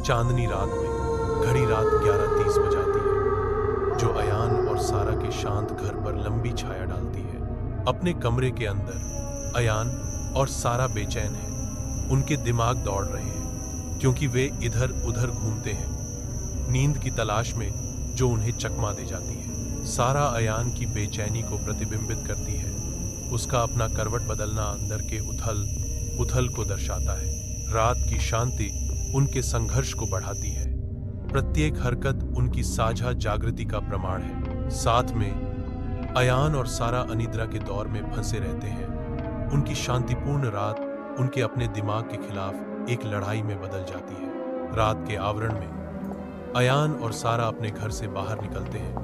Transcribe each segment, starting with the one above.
चांदनी रात में घड़ी रात 11:30 बजाती है, जो अयान और सारा के शांत घर पर लंबी छाया डालती है। अपने कमरे के अंदर अयान और सारा बेचैन हैं। उनके दिमाग दौड़ रहे हैं क्योंकि वे इधर उधर घूमते हैं, नींद की तलाश में जो उन्हें चकमा दे जाती है। सारा अयान की बेचैनी को प्रतिबिंबित करती है। उसका अपना करवट बदलना अंदर के उथल पुथल को दर्शाता है। रात की शांति उनके संघर्ष को बढ़ाती है। प्रत्येक हरकत उनकी साझा जागृति का प्रमाण है। साथ में अयान और सारा अनिद्रा के दौर में फंसे रहते हैं। उनकी शांतिपूर्ण रात उनके अपने दिमाग के खिलाफ एक लड़ाई में बदल जाती है। रात के आवरण में अयान और सारा अपने घर से बाहर निकलते हैं।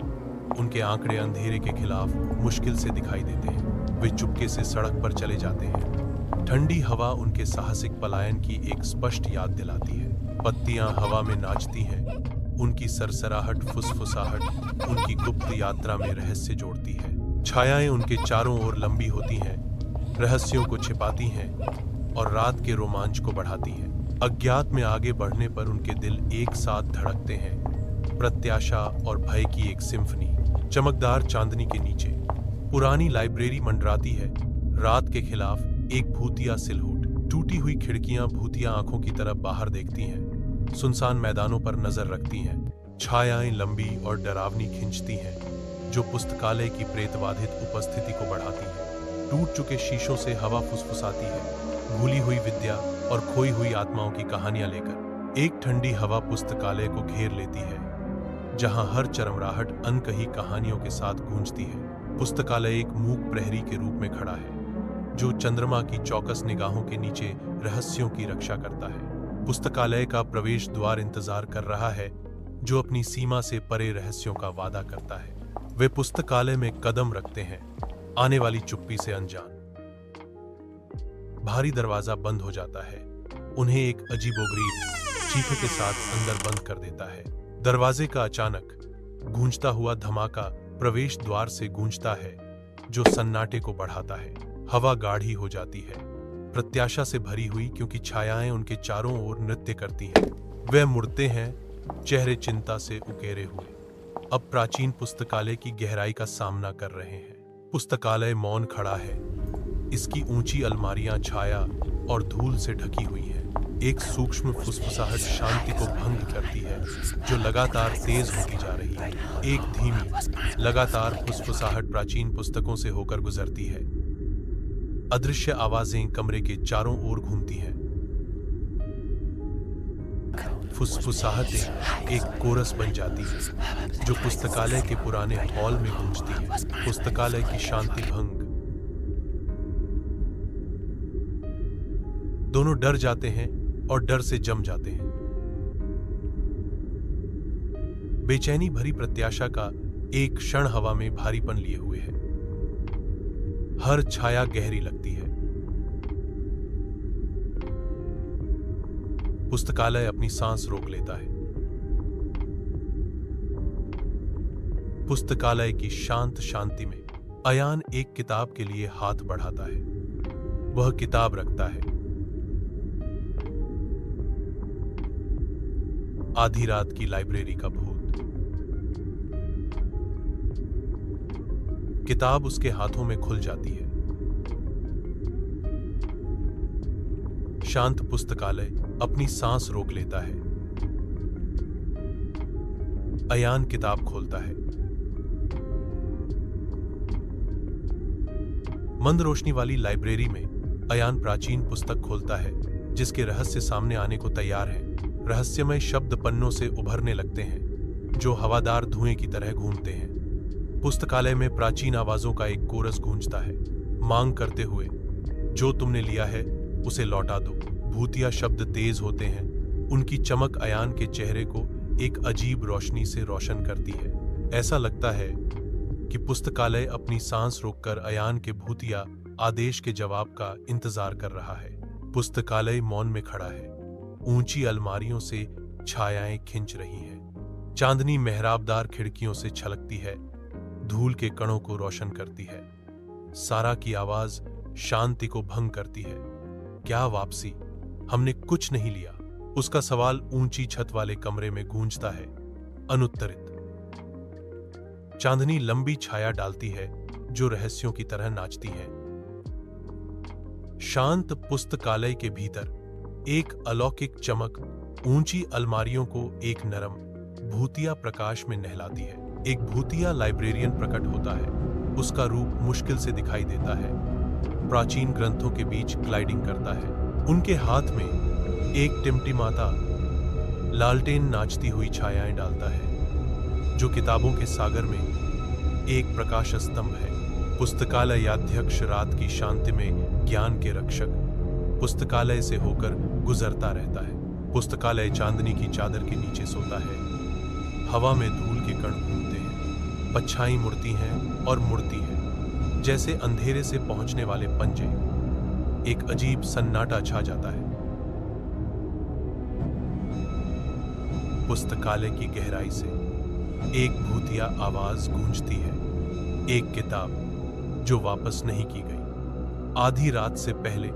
उनके आंकड़े अंधेरे के खिलाफ मुश्किल से दिखाई देते हैं। वे चुपके से सड़क पर चले जाते हैं। ठंडी हवा उनके साहसिक पलायन की एक स्पष्ट याद दिलाती है। पत्तियां हवा में नाचती हैं। उनकी सरसराहट फुसफुसाहट उनकी गुप्त यात्रा में रहस्य जोड़ती है। छायाएं उनके चारों ओर लंबी होती हैं, रहस्यों को छिपाती हैं और रात के रोमांच को बढ़ाती हैं। अज्ञात में आगे बढ़ने पर उनके दिल एक साथ धड़कते हैं, प्रत्याशा और भय की एक सिम्फनी। चमकदार चांदनी के नीचे पुरानी लाइब्रेरी मंडराती है। रात के खिलाफ एक भूतिया सिलहूट। टूटी हुई खिड़कियां भूतिया आंखों की तरफ बाहर देखती हैं, सुनसान मैदानों पर नजर रखती हैं। छायाएं लंबी और डरावनी खिंचती हैं, जो पुस्तकालय की प्रेतबाधित उपस्थिति को बढ़ाती है। टूट चुके शीशों से हवा फुसफुसाती है, भूली हुई विद्या और खोई हुई आत्माओं की कहानियां लेकर। एक ठंडी हवा पुस्तकालय को घेर लेती है, जहां हर चरमराहट अनकही कहानियों के साथ गूंजती है। पुस्तकालय एक मूक प्रहरी के रूप में खड़ा है, जो चंद्रमा की चौकस निगाहों के नीचे रहस्यों की रक्षा करता है। पुस्तकालय का प्रवेश द्वार इंतजार कर रहा है, जो अपनी सीमा से परे रहस्यों का वादा करता है। वे पुस्तकालय में कदम रखते हैं, आने वाली चुप्पी से अनजान। भारी दरवाजा बंद हो जाता है, उन्हें एक अजीबोगरीब चीख के साथ अंदर बंद कर देता है। दरवाजे का अचानक गूंजता हुआ धमाका प्रवेश द्वार से गूंजता है, जो सन्नाटे को बढ़ाता है। हवा गाढ़ी हो जाती है, प्रत्याशा से भरी हुई, क्योंकि छायाएं उनके चारों ओर नृत्य करती हैं। वे मुड़ते हैं, चेहरे चिंता से उकेरे हुए, अब प्राचीन पुस्तकालय की गहराई का सामना कर रहे हैं। पुस्तकालय मौन खड़ा है। इसकी ऊंची अलमारियां छाया और धूल से ढकी हुई हैं। एक सूक्ष्म फुसफुसाहट शांति को भंग करती है, जो लगातार तेज होती जा रही है। एक धीमी लगातार फुसफुसाहट प्राचीन पुस्तकों से होकर गुजरती है। अदृश्य आवाजें कमरे के चारों ओर घूमती हैं। फुसफुसाहटें एक कोरस बन जाती है, जो पुस्तकालय के पुराने हॉल में गूंजती है। पुस्तकालय की शांति भंग। दोनों डर जाते हैं और डर से जम जाते हैं। बेचैनी भरी प्रत्याशा का एक क्षण हवा में भारीपन लिए हुए है। हर छाया गहरी लगती है। पुस्तकालय अपनी सांस रोक लेता है। पुस्तकालय की शांत शांति में अयान एक किताब के लिए हाथ बढ़ाता है। वह किताब रखता है। आधी रात की लाइब्रेरी का भूत। किताब उसके हाथों में खुल जाती है। शांत पुस्तकालय अपनी सांस रोक लेता है। अयान किताब खोलता है। मंद रोशनी वाली लाइब्रेरी में अयान प्राचीन पुस्तक खोलता है, जिसके रहस्य सामने आने को तैयार है। रहस्यमय शब्द पन्नों से उभरने लगते हैं, जो हवादार धुएं की तरह घूमते हैं। पुस्तकालय में प्राचीन आवाजों का एक कोरस गूंजता है, मांग करते हुए, जो तुमने लिया है उसे लौटा दो। भूतिया शब्द तेज होते हैं। उनकी चमक अयान के चेहरे को एक अजीब रोशनी से रोशन करती है। ऐसा लगता है कि पुस्तकालय अपनी सांस रोककर अयान के भूतिया आदेश के जवाब का इंतजार कर रहा है। पुस्तकालय मौन में खड़ा है। ऊंची अलमारियों से छायाएं खिंच रही हैं। चांदनी मेहराबदार खिड़कियों से छलकती है, धूल के कणों को रोशन करती है। सारा की आवाज शांति को भंग करती है। क्या वापसी? हमने कुछ नहीं लिया, उसका सवाल ऊंची छत वाले कमरे में गूंजता है, अनुत्तरित। चांदनी लंबी छाया डालती है जो रहस्यों की तरह नाचती है। शांत पुस्तकालय के भीतर एक अलौकिक चमक ऊंची अलमारियों को एक नरम भूतिया प्रकाश में नहलाती है। एक भूतिया लाइब्रेरियन प्रकट होता है। उसका रूप मुश्किल से दिखाई देता है, प्राचीन ग्रंथों के बीच ग्लाइडिंग करता है। उनके हाथ में एक टिमटिमाता लालटेन नाचती हुई छायाएं डालता है, जो किताबों के सागर में एक प्रकाश स्तंभ है। पुस्तकालयाध्यक्ष रात की शांति में ज्ञान के रक्षक पुस्तकालय से होकर गुजरता रहता है। पुस्तकालय चांदनी की चादर के नीचे सोता है। हवा में धूल के कण घूमते हैं, परछाई मुड़ती हैं और मुड़ती है, जैसे अंधेरे से पहुंचने वाले पंजे। एक अजीब सन्नाटा छा जाता है। पुस्तकालय की गहराई से एक भूतिया आवाज गूंजती है, एक किताब जो वापस नहीं की गई। आधी रात से पहले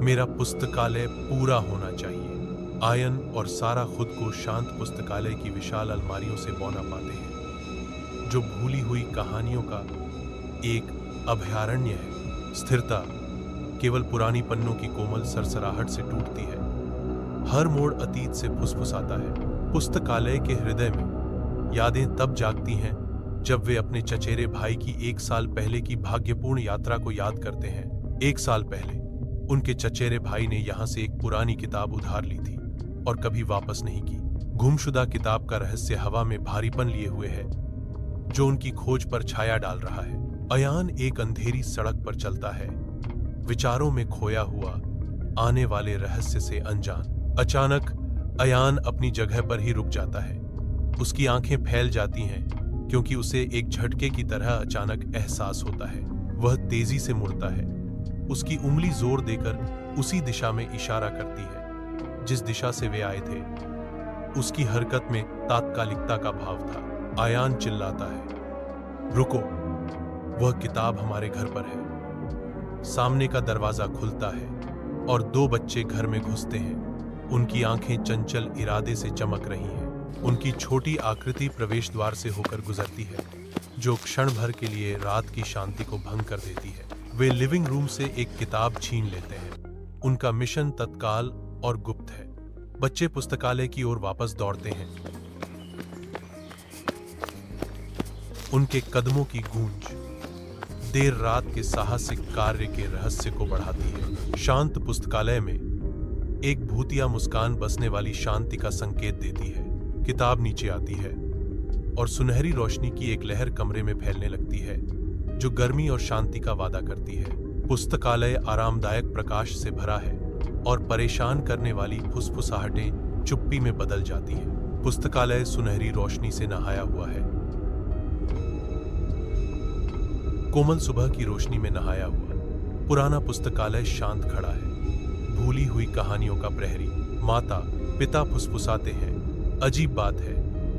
मेरा पुस्तकालय पूरा होना चाहिए। आयन और सारा खुद को शांत पुस्तकालय की विशाल अलमारियों से बौना पाते हैं, जो भूली हुई कहानियों का एक अभयारण्य है। स्थिरता केवल पुरानी पन्नों की कोमल सरसराहट से टूटती है। हर मोड़ अतीत से फुसफुसाता है। पुस्तकालय के हृदय में यादें तब जागती हैं जब वे अपने चचेरे भाई की 1 साल पहले की भाग्यपूर्ण यात्रा को याद करते हैं। 1 साल पहले उनके चचेरे भाई ने यहां से एक पुरानी किताब उधार ली थी और कभी वापस नहीं की। गुमशुदा किताब का रहस्य हवा में भारीपन लिए हुए है, जो उनकी खोज पर छाया डाल रहा है। अयान एक अंधेरी सड़क पर चलता है, विचारों में खोया हुआ, आने वाले रहस्य से अनजान। अचानक अयान अपनी जगह पर ही रुक जाता है। उसकी आंखें फैल जाती हैं, क्योंकि उसे एक झटके की तरह अचानक एहसास होता है। वह तेजी से मुड़ता है। उसकी उंगली जोर देकर उसी दिशा में इशारा करती है जिस दिशा से वे आए थे। उसकी हरकत में तात्कालिकता का भाव था। अयान चिल्लाता है, रुको, वह किताब हमारे घर पर है। सामने का दरवाजा खुलता है और 2 बच्चे घर में घुसते हैं। उनकी आंखें चंचल इरादे से चमक रही हैं। उनकी छोटी आकृति प्रवेश द्वार से होकर गुजरती है, जो क्षण भर के लिए रात की शांति को भंग कर देती है। वे लिविंग रूम से एक किताब छीन लेते हैं। उनका मिशन तत्काल और गुप्त है। बच्चे पुस्तकालय की ओर वापस दौड़ते हैं। उनके कदमों की गूंज देर रात के साहसिक कार्य के रहस्य को बढ़ाती है। शांत पुस्तकालय में एक भूतिया मुस्कान बसने वाली शांति का संकेत देती है। किताब नीचे आती है और सुनहरी रोशनी की एक लहर कमरे में फैलने लगती है, जो गर्मी और शांति का वादा करती है। पुस्तकालय आरामदायक प्रकाश से भरा है और परेशान करने वाली फुसफुसाहटें चुप्पी में बदल जाती हैं। पुस्तकालय सुनहरी रोशनी से नहाया हुआ है, कोमल सुबह की रोशनी में नहाया हुआ। पुराना पुस्तकालय शांत खड़ा है। भूली हुई कहानियों का प्रहरी। माता पिता फुसफुसाते हैं, अजीब बात है,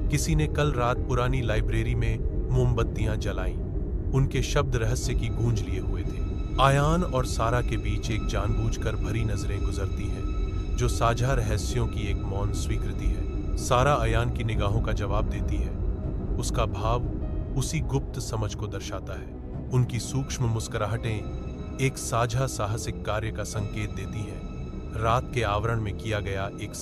किसी ने कल रात पुरानी लाइब्रेरी में मोमबत्तियां जलाईं। उनके शब्द रहस्य की गूंज लिए हुए थे। आयान और सारा के बीच एक जानबूझकर भरी नजरें गुजरती हैं, जो साझा रहस्यों की एक मौन स्वीकृति है। सारा अयान की निगाहों का जवाब देती है। उसका भाव उसी गुप्त समझ को दर्शाता है। उनकी सूक्ष्म मुस्कुराहटें एक साझा साहसिक कार्य का संकेत देती हैं। रात के आवरण में किया गया एक